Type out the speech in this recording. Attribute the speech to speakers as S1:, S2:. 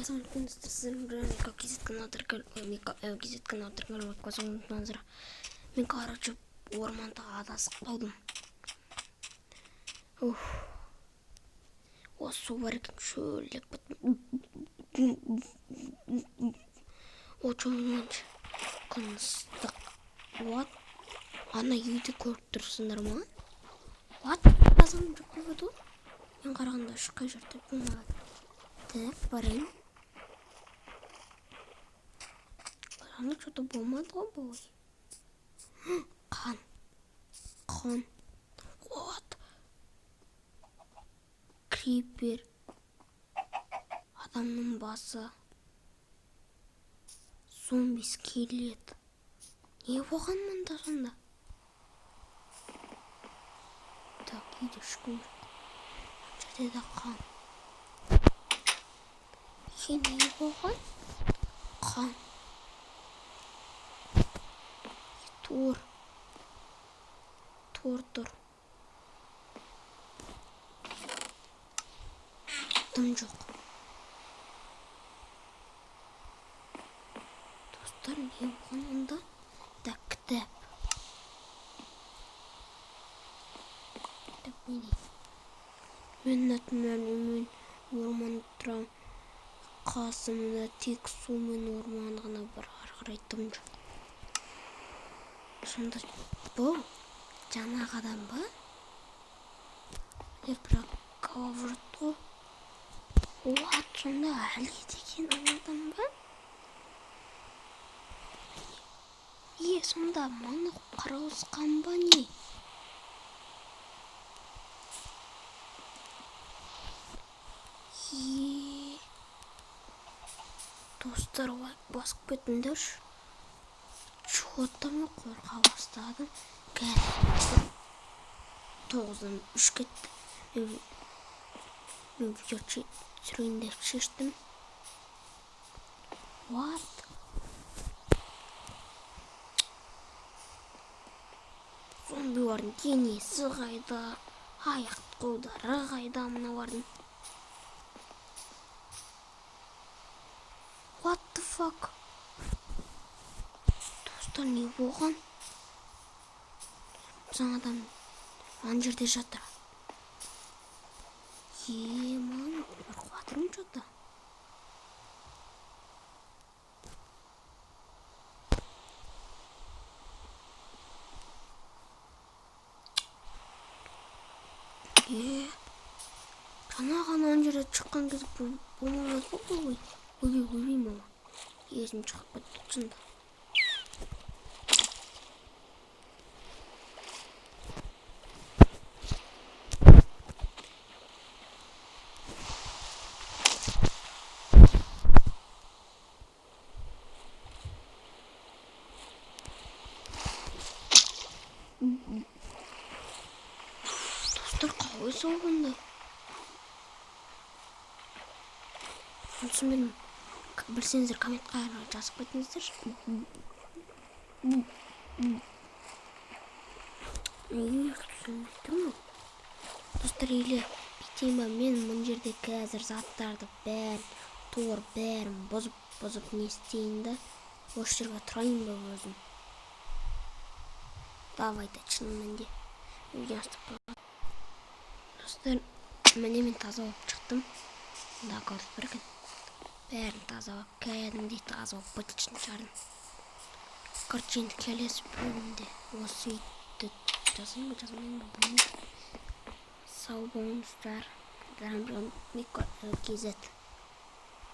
S1: Kun Mika кезеткен отырған өткізіп манзара. Мен короче орманда адасып қалдым. О, су бар екен, шөлдеп баттым. О, чөмінше күн ыстық. What? Ана үйді көріп тұрсыңдар ма? What? Азан бір көбеді ол? Мен қарағанда шыққай жүрді болмады. Так, барайын. Аны что-то болмады ғой бұл. Қан. Вот. Крипер. Адамның басы. Зомби скелет. Не болған мұнда сонда? Так, үйде школ. Жерде де қан. Не болған? Қан. Тұр. Дым жоқ. Достар, не болған онда? Да, кітап. Так, мен орман тұрам. Қасымда тек су мен орман ғана бар, ары дым жоқ. Сонда бұл жаңағы адам ба? Бірақ қауырт қой. Оғат, сонда әлгі деген адам ба? Сонда маңы қарауысқан ба не? Достар, басып кетіңдерші. Чоғытта мен қорқа бастадым. Қазір 9-дан 3 кетті. Мен видео түсірейін деп шештім. What? Зомбилардың денесі қайда? Аяқ қолдары қайда мыналардың? What the fuck? Достар, не болған? Жаңадан ан жерде жатыр. Ман, қорқатырым жота. Жаңаған ан жерде шыққан кезде болмамыз ғой. Өлеймін ала. Есім шығып кетті тұсында. Достар, қалай соғынды? Сонымен білсеңіздер комментқа жазып кетіңіздер. Достар, еле бітейма, мен мұн жерде қазір заттарды бәрін бұзып не істейін да, осы жерге тұрайын ба өзім. Давайте, шынымен де. Достар, мен таза болып шықтым. Да, көріп бірген. Бәрін таза болып, кәдімдей таза болып бітілшін жарын. Короче, келесі бөлімде осы үйді жазайын ба, білмеймін. Сау болыңыздар. Мика KZ.